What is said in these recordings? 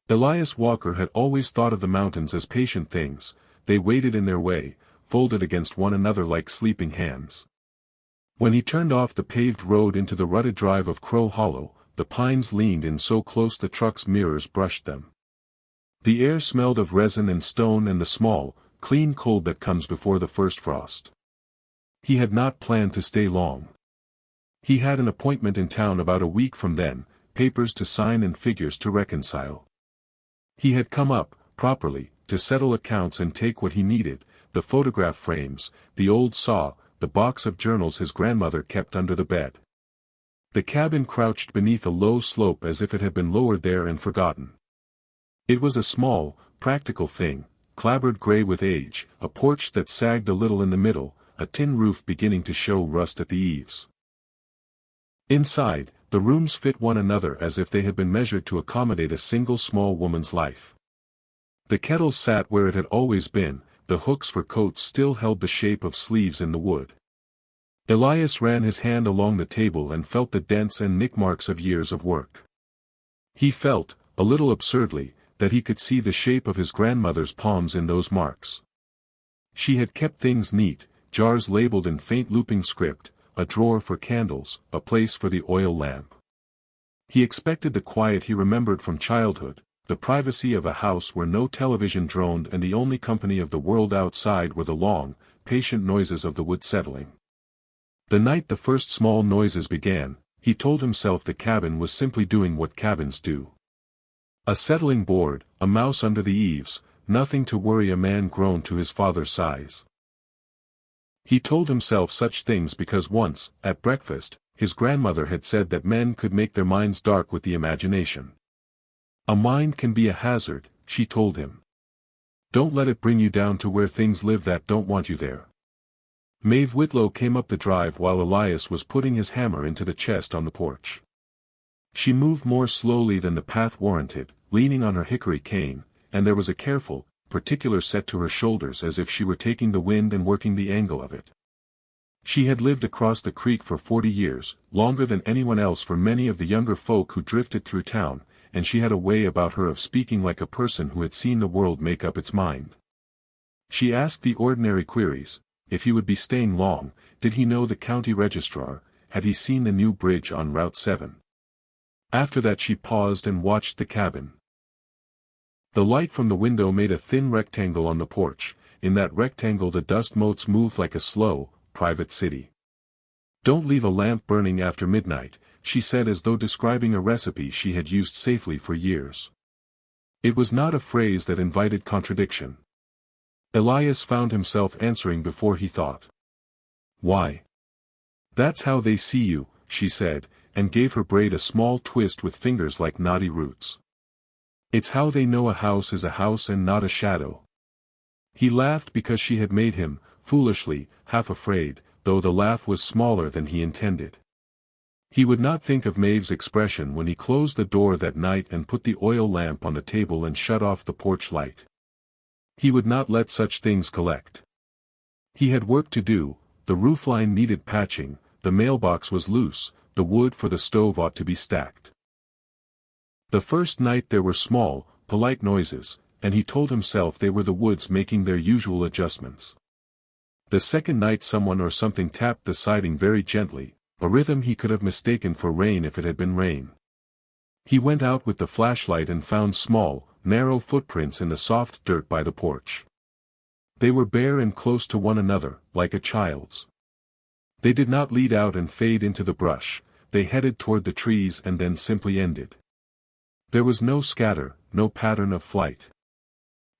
Elias Walker had always thought of the mountains as patient things. They waited in their way, folded against one another like sleeping hands. When he turned off the paved road into the rutted drive of Crow Hollow, the pines leaned in so close the truck's mirrors brushed them. The air smelled of resin and stone and the small, clean cold that comes before the first frost. He had not planned to stay long. He had an appointment in town about a week from then, papers to sign and figures to reconcile. He had come up, properly, to settle accounts and take what he needed, the photograph frames, the old saw, the box of journals his grandmother kept under the bed. The cabin crouched beneath a low slope as if it had been lowered there and forgotten. It was a small, practical thing, clabbered gray with age, a porch that sagged a little in the middle, a tin roof beginning to show rust at the eaves. Inside, the rooms fit one another as if they had been measured to accommodate a single small woman's life. The kettle sat where it had always been, the hooks for coats still held the shape of sleeves in the wood. Elias ran his hand along the table and felt the dents and nick-marks of years of work. He felt, a little absurdly, that he could see the shape of his grandmother's palms in those marks. She had kept things neat, jars labeled in faint looping script, a drawer for candles, a place for the oil lamp. He expected the quiet he remembered from childhood, the privacy of a house where no television droned and the only company of the world outside were the long, patient noises of the wood settling. The night the first small noises began, he told himself the cabin was simply doing what cabins do. A settling board, a mouse under the eaves, nothing to worry a man grown to his father's size. He told himself such things because once, at breakfast, his grandmother had said that men could make their minds dark with the imagination. A mind can be a hazard, she told him. Don't let it bring you down to where things live that don't want you there. Maeve Whitlow came up the drive while Elias was putting his hammer into the chest on the porch. She moved more slowly than the path warranted, leaning on her hickory cane, and there was a careful, particular set to her shoulders as if she were taking the wind and working the angle of it. She had lived across the creek for 40 years, longer than anyone else for many of the younger folk who drifted through town, and she had a way about her of speaking like a person who had seen the world make up its mind. She asked the ordinary queries: if he would be staying long, did he know the county registrar, had he seen the new bridge on Route 7? After that she paused and watched the cabin. The light from the window made a thin rectangle on the porch. In that rectangle the dust motes moved like a slow, private city. Don't leave a lamp burning after midnight, she said as though describing a recipe she had used safely for years. It was not a phrase that invited contradiction. Elias found himself answering before he thought. Why? That's how they see you, she said, and gave her braid a small twist with fingers like knotty roots. It's how they know a house is a house and not a shadow. He laughed because she had made him, foolishly, half afraid, though the laugh was smaller than he intended. He would not think of Maeve's expression when he closed the door that night and put the oil lamp on the table and shut off the porch light. He would not let such things collect. He had work to do, the roofline needed patching, the mailbox was loose, the wood for the stove ought to be stacked. The first night there were small, polite noises, and he told himself they were the woods making their usual adjustments. The second night someone or something tapped the siding very gently, a rhythm he could have mistaken for rain if it had been rain. He went out with the flashlight and found small, narrow footprints in the soft dirt by the porch. They were bare and close to one another, like a child's. They did not lead out and fade into the brush, they headed toward the trees and then simply ended. There was no scatter, no pattern of flight.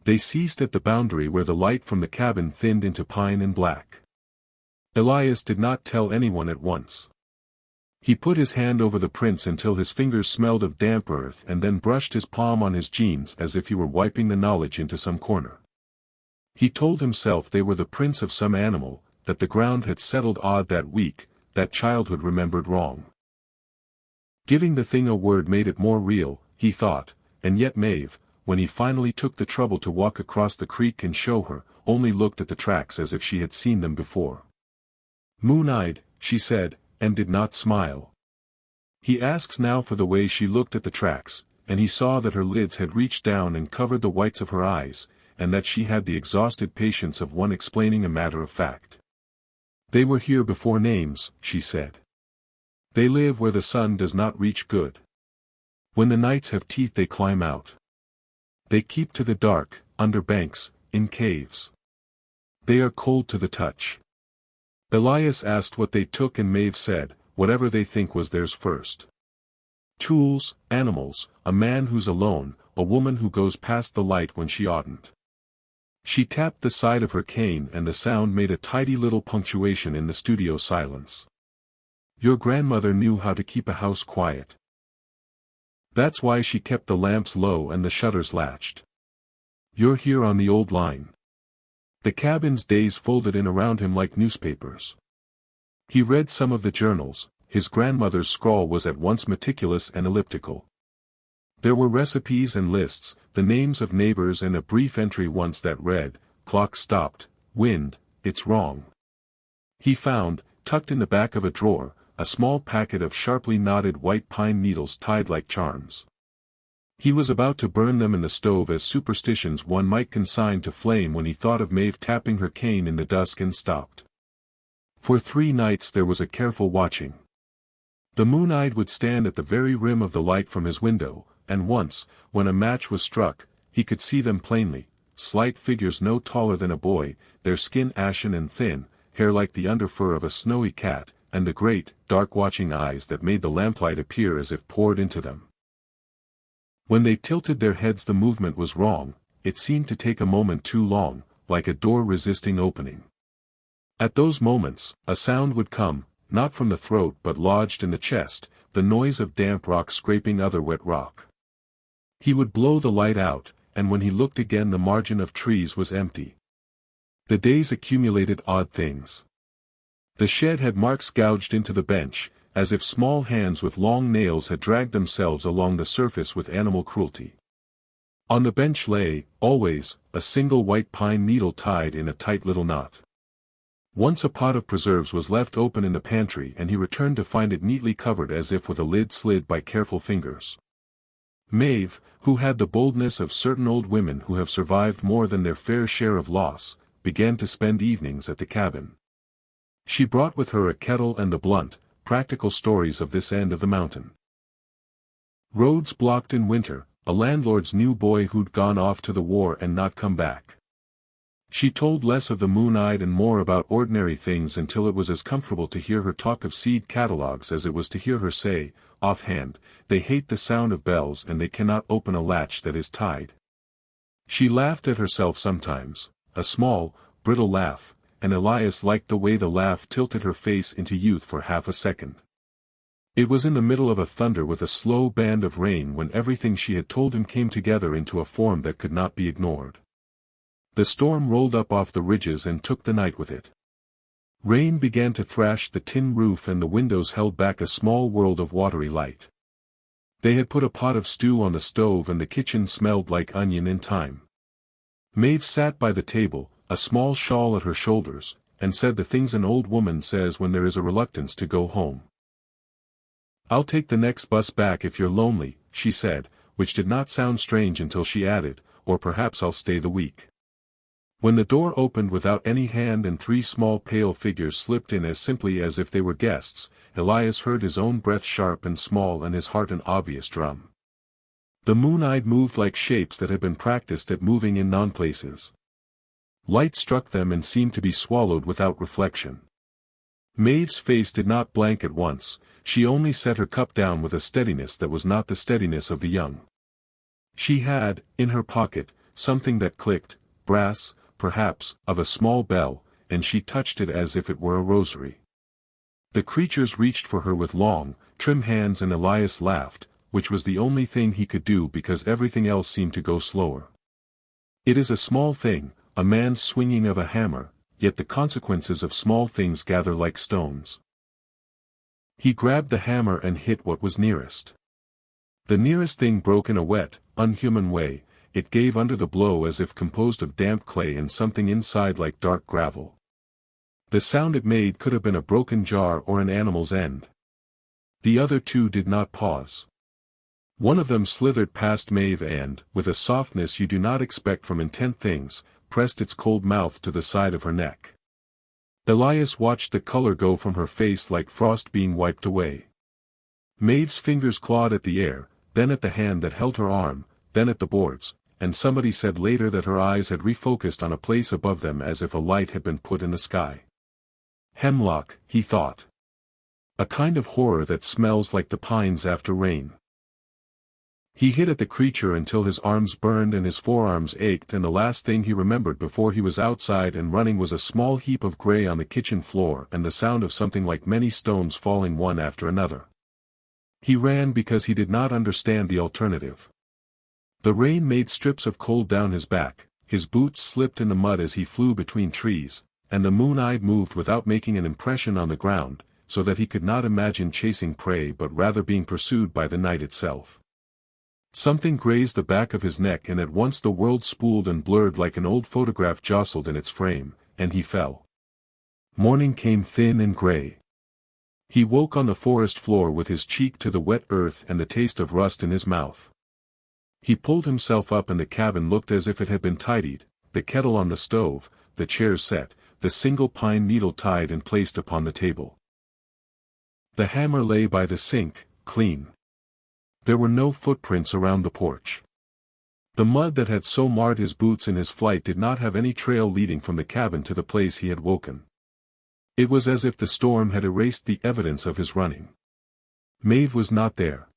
They ceased at the boundary where the light from the cabin thinned into pine and black. Elias did not tell anyone at once. He put his hand over the prints until his fingers smelled of damp earth and then brushed his palm on his jeans as if he were wiping the knowledge into some corner. He told himself they were the prints of some animal, that the ground had settled odd that week, that childhood remembered wrong. Giving the thing a word made it more real, he thought, and yet Maeve, when he finally took the trouble to walk across the creek and show her, only looked at the tracks as if she had seen them before. Moon-eyed, she said, and did not smile. He asks now for the way she looked at the tracks, and he saw that her lids had reached down and covered the whites of her eyes, and that she had the exhausted patience of one explaining a matter of fact. "They were here before names," she said. "They live where the sun does not reach good. When the nights have teeth they climb out. They keep to the dark, under banks, in caves. They are cold to the touch." Elias asked what they took and Maeve said, "Whatever they think was theirs first. Tools, animals, a man who's alone, a woman who goes past the light when she oughtn't." She tapped the side of her cane and the sound made a tidy little punctuation in the studio silence. "Your grandmother knew how to keep a house quiet. That's why she kept the lamps low and the shutters latched. You're here on the old line." The cabin's days folded in around him like newspapers. He read some of the journals. His grandmother's scrawl was at once meticulous and elliptical. There were recipes and lists, the names of neighbors and a brief entry once that read, "Clock stopped, wind, it's wrong." He found, tucked in the back of a drawer, a small packet of sharply knotted white pine needles tied like charms. He was about to burn them in the stove as superstitions one might consign to flame when he thought of Maeve tapping her cane in the dusk and stopped. For 3 nights there was a careful watching. The moon-eyed would stand at the very rim of the light from his window, and once, when a match was struck, he could see them plainly, slight figures no taller than a boy, their skin ashen and thin, hair like the underfur of a snowy cat, and the great, dark watching eyes that made the lamplight appear as if poured into them. When they tilted their heads the movement was wrong, it seemed to take a moment too long, like a door resisting opening. At those moments, a sound would come, not from the throat but lodged in the chest, the noise of damp rock scraping other wet rock. He would blow the light out, and when he looked again the margin of trees was empty. The days accumulated odd things. The shed had marks gouged into the bench, as if small hands with long nails had dragged themselves along the surface with animal cruelty. On the bench lay, always, a single white pine needle tied in a tight little knot. Once a pot of preserves was left open in the pantry and he returned to find it neatly covered as if with a lid slid by careful fingers. Maeve, who had the boldness of certain old women who have survived more than their fair share of loss, began to spend evenings at the cabin. She brought with her a kettle and the blunt, practical stories of this end of the mountain. Roads blocked in winter, a landlord's new boy who'd gone off to the war and not come back. She told less of the moon-eyed and more about ordinary things until it was as comfortable to hear her talk of seed catalogues as it was to hear her say, offhand, "They hate the sound of bells and they cannot open a latch that is tied." She laughed at herself sometimes, a small, brittle laugh, and Elias liked the way the laugh tilted her face into youth for half a second. It was in the middle of a thunder with a slow band of rain when everything she had told him came together into a form that could not be ignored. The storm rolled up off the ridges and took the night with it. Rain began to thrash the tin roof and the windows held back a small world of watery light. They had put a pot of stew on the stove and the kitchen smelled like onion in time. Maeve sat by the table, a small shawl at her shoulders, and said the things an old woman says when there is a reluctance to go home. "I'll take the next bus back if you're lonely," she said, which did not sound strange until she added, "or perhaps I'll stay the week." When the door opened without any hand and 3 small pale figures slipped in as simply as if they were guests, Elias heard his own breath sharp and small and his heart an obvious drum. The moon-eyed moved like shapes that had been practiced at moving in non-places. Light struck them and seemed to be swallowed without reflection. Maeve's face did not blank at once, she only set her cup down with a steadiness that was not the steadiness of the young. She had, in her pocket, something that clicked, brass, perhaps, of a small bell, and she touched it as if it were a rosary. The creatures reached for her with long, trim hands and Elias laughed, which was the only thing he could do because everything else seemed to go slower. It is a small thing, a man's swinging of a hammer, yet the consequences of small things gather like stones. He grabbed the hammer and hit what was nearest. The nearest thing broke in a wet, unhuman way, it gave under the blow as if composed of damp clay and something inside like dark gravel. The sound it made could have been a broken jar or an animal's end. The other 2 did not pause. One of them slithered past Maeve and, with a softness you do not expect from intent things, pressed its cold mouth to the side of her neck. Elias watched the color go from her face like frost being wiped away. Maeve's fingers clawed at the air, then at the hand that held her arm, then at the boards, and somebody said later that her eyes had refocused on a place above them as if a light had been put in the sky. Hemlock, he thought. A kind of horror that smells like the pines after rain. He hit at the creature until his arms burned and his forearms ached, and the last thing he remembered before he was outside and running was a small heap of gray on the kitchen floor and the sound of something like many stones falling one after another. He ran because he did not understand the alternative. The rain made strips of cold down his back, his boots slipped in the mud as he flew between trees, and the moon-eye moved without making an impression on the ground, so that he could not imagine chasing prey but rather being pursued by the night itself. Something grazed the back of his neck and at once the world spooled and blurred like an old photograph jostled in its frame, and he fell. Morning came thin and gray. He woke on the forest floor with his cheek to the wet earth and the taste of rust in his mouth. He pulled himself up and the cabin looked as if it had been tidied, the kettle on the stove, the chairs set, the single pine needle tied and placed upon the table. The hammer lay by the sink, clean. There were no footprints around the porch. The mud that had so marred his boots in his flight did not have any trail leading from the cabin to the place he had woken. It was as if the storm had erased the evidence of his running. Maeve was not there.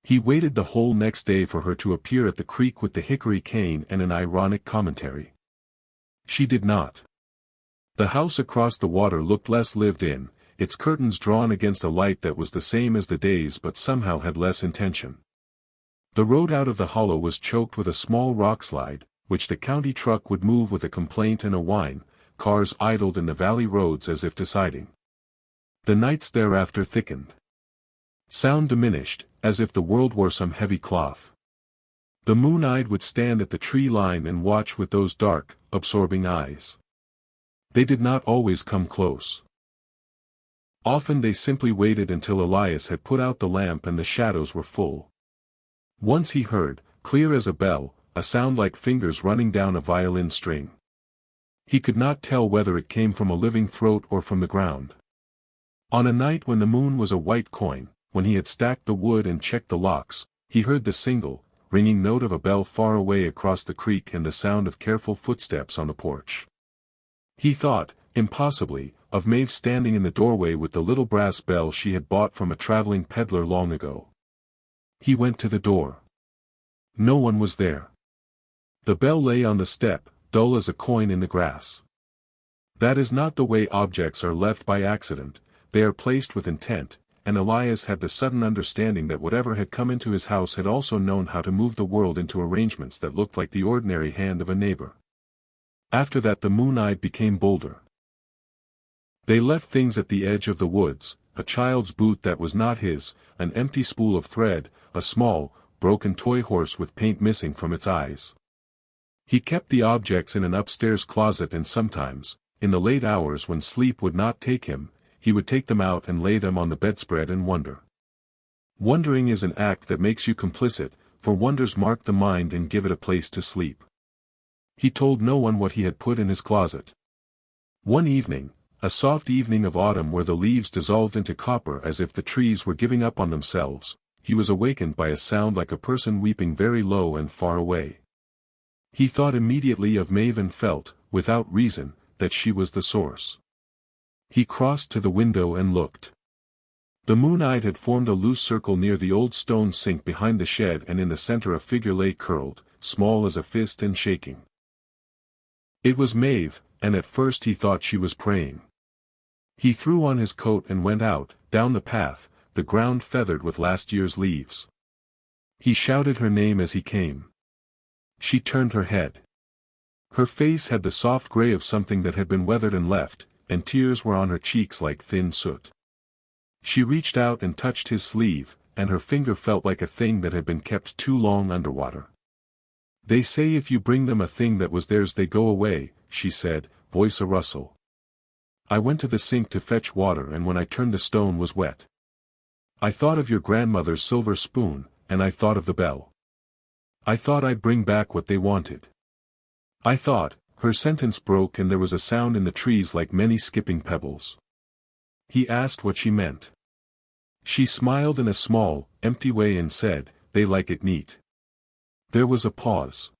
He waited the whole next day for her to appear at the creek with the hickory cane and an ironic commentary. She did not. The house across the water looked less lived in, its curtains drawn against a light that was the same as the day's but somehow had less intention. The road out of the hollow was choked with a small rockslide, which the county truck would move with a complaint and a whine. Cars idled in the valley roads as if deciding. The nights thereafter thickened. Sound diminished, as if the world wore some heavy cloth. The moon-eyed would stand at the tree line and watch with those dark, absorbing eyes. They did not always come close. Often they simply waited until Elias had put out the lamp and the shadows were full. Once he heard, clear as a bell, a sound like fingers running down a violin string. He could not tell whether it came from a living throat or from the ground. On a night when the moon was a white coin, when he had stacked the wood and checked the locks, he heard the single, ringing note of a bell far away across the creek and the sound of careful footsteps on the porch. He thought, impossibly, of Maeve standing in the doorway with the little brass bell she had bought from a traveling peddler long ago. He went to the door. No one was there. The bell lay on the step, dull as a coin in the grass. That is not the way objects are left by accident, they are placed with intent, and Elias had the sudden understanding that whatever had come into his house had also known how to move the world into arrangements that looked like the ordinary hand of a neighbor. After that the moon-eyed became bolder. They left things at the edge of the woods, a child's boot that was not his, an empty spool of thread, a small, broken toy horse with paint missing from its eyes. He kept the objects in an upstairs closet and sometimes, in the late hours when sleep would not take him, he would take them out and lay them on the bedspread and wonder. Wondering is an act that makes you complicit, for wonders mark the mind and give it a place to sleep. He told no one what he had put in his closet. One evening, a soft evening of autumn where the leaves dissolved into copper as if the trees were giving up on themselves, he was awakened by a sound like a person weeping very low and far away. He thought immediately of Maeve and felt, without reason, that she was the source. He crossed to the window and looked. The moon-eyed had formed a loose circle near the old stone sink behind the shed, and in the center a figure lay curled, small as a fist and shaking. It was Maeve, and at first he thought she was praying. He threw on his coat and went out, down the path, the ground feathered with last year's leaves. He shouted her name as he came. She turned her head. Her face had the soft gray of something that had been weathered and left, and tears were on her cheeks like thin soot. She reached out and touched his sleeve, and her finger felt like a thing that had been kept too long underwater. "They say if you bring them a thing that was theirs they go away," she said, voice a rustle. "I went to the sink to fetch water, and when I turned the stone was wet. I thought of your grandmother's silver spoon, and I thought of the bell. I thought I'd bring back what they wanted. I thought," her sentence broke and there was a sound in the trees like many skipping pebbles. He asked what she meant. She smiled in a small, empty way and said, "They like it neat." There was a pause.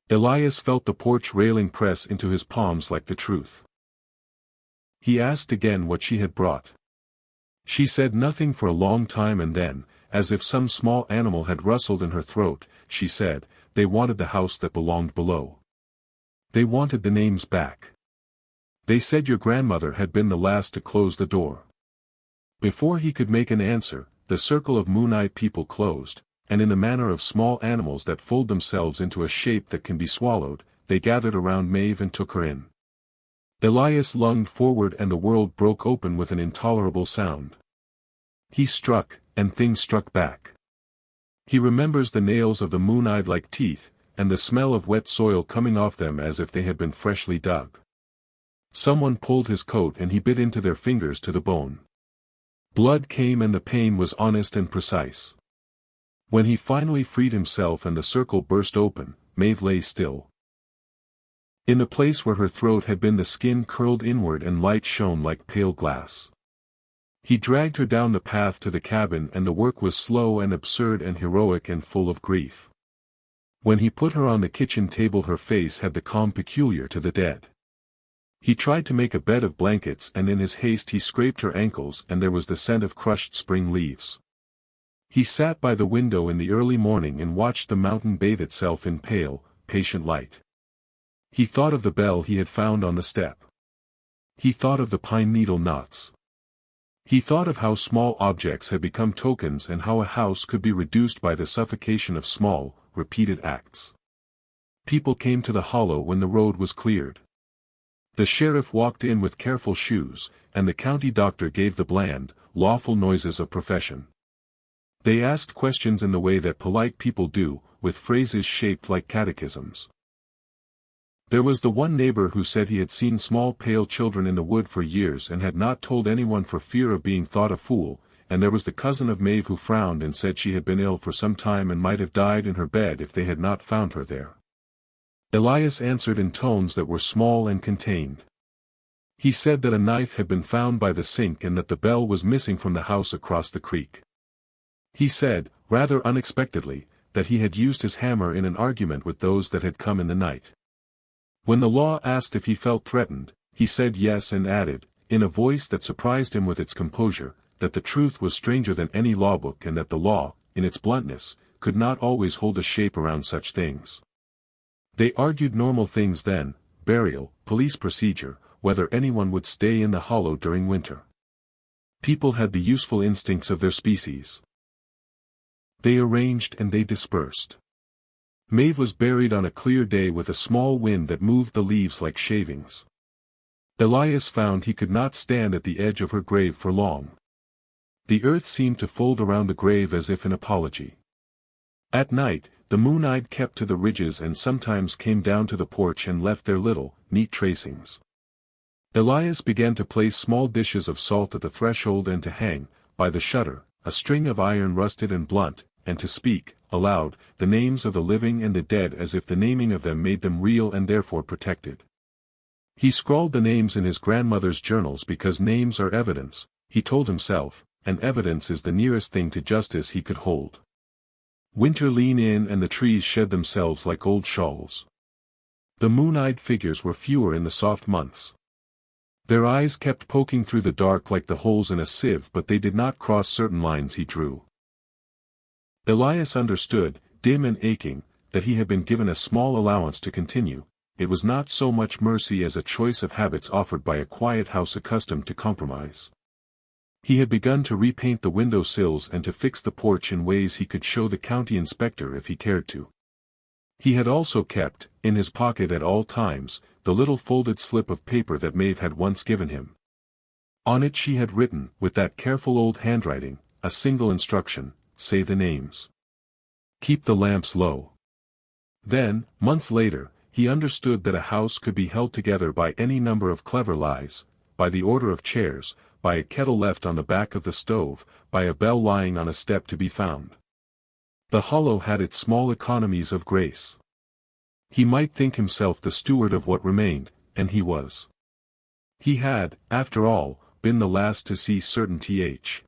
Elias felt the porch railing press into his palms like the truth. He asked again what she had brought. She said nothing for a long time and then, as if some small animal had rustled in her throat, she said, "They wanted the house that belonged below. They wanted the names back. They said your grandmother had been the last to close the door." Before he could make an answer, the circle of moon-eyed people closed, and in the manner of small animals that fold themselves into a shape that can be swallowed, they gathered around Maeve and took her in. Elias lunged forward and the world broke open with an intolerable sound. He struck, and things struck back. He remembers the nails of the moon-eyed like teeth, and the smell of wet soil coming off them as if they had been freshly dug. Someone pulled his coat and he bit into their fingers to the bone. Blood came and the pain was honest and precise. When he finally freed himself and the circle burst open, Maeve lay still. In the place where her throat had been the skin curled inward and light shone like pale glass. He dragged her down the path to the cabin and the work was slow and absurd and heroic and full of grief. When he put her on the kitchen table her face had the calm peculiar to the dead. He tried to make a bed of blankets and in his haste he scraped her ankles and there was the scent of crushed spring leaves. He sat by the window in the early morning and watched the mountain bathe itself in pale, patient light. He thought of the bell he had found on the step. He thought of the pine needle knots. He thought of how small objects had become tokens and how a house could be reduced by the suffocation of small, repeated acts. People came to the hollow when the road was cleared. The sheriff walked in with careful shoes, and the county doctor gave the bland, lawful noises of profession. They asked questions in the way that polite people do, with phrases shaped like catechisms. There was the one neighbor who said he had seen small pale children in the wood for years and had not told anyone for fear of being thought a fool, and there was the cousin of Maeve who frowned and said she had been ill for some time and might have died in her bed if they had not found her there. Elias answered in tones that were small and contained. He said that a knife had been found by the sink and that the bell was missing from the house across the creek. He said, rather unexpectedly, that he had used his hammer in an argument with those that had come in the night. When the law asked if he felt threatened, he said yes and added, in a voice that surprised him with its composure, that the truth was stranger than any law book and that the law, in its bluntness, could not always hold a shape around such things. They argued normal things then, burial, police procedure, whether anyone would stay in the hollow during winter. People had the useful instincts of their species. They arranged and they dispersed. Maeve was buried on a clear day with a small wind that moved the leaves like shavings. Elias found he could not stand at the edge of her grave for long. The earth seemed to fold around the grave as if in apology. At night, the moon-eyed kept to the ridges and sometimes came down to the porch and left their little, neat tracings. Elias began to place small dishes of salt at the threshold and to hang, by the shutter, a string of iron rusted and blunt, and to speak, aloud, the names of the living and the dead as if the naming of them made them real and therefore protected. He scrawled the names in his grandmother's journals because names are evidence, he told himself, and evidence is the nearest thing to justice he could hold. Winter leaned in and the trees shed themselves like old shawls. The moon-eyed figures were fewer in the soft months. Their eyes kept poking through the dark like the holes in a sieve but they did not cross certain lines he drew. Elias understood, dim and aching, that he had been given a small allowance to continue. It was not so much mercy as a choice of habits offered by a quiet house accustomed to compromise. He had begun to repaint the window sills and to fix the porch in ways he could show the county inspector if he cared to. He had also kept, in his pocket at all times, the little folded slip of paper that Maeve had once given him. On it she had written, with that careful old handwriting, a single instruction: say the names. Keep the lamps low. Then, months later, he understood that a house could be held together by any number of clever lies, by the order of chairs, by a kettle left on the back of the stove, by a bell lying on a step to be found. The hollow had its small economies of grace. He might think himself the steward of what remained, and he was. He had, after all, been the last to see certain th.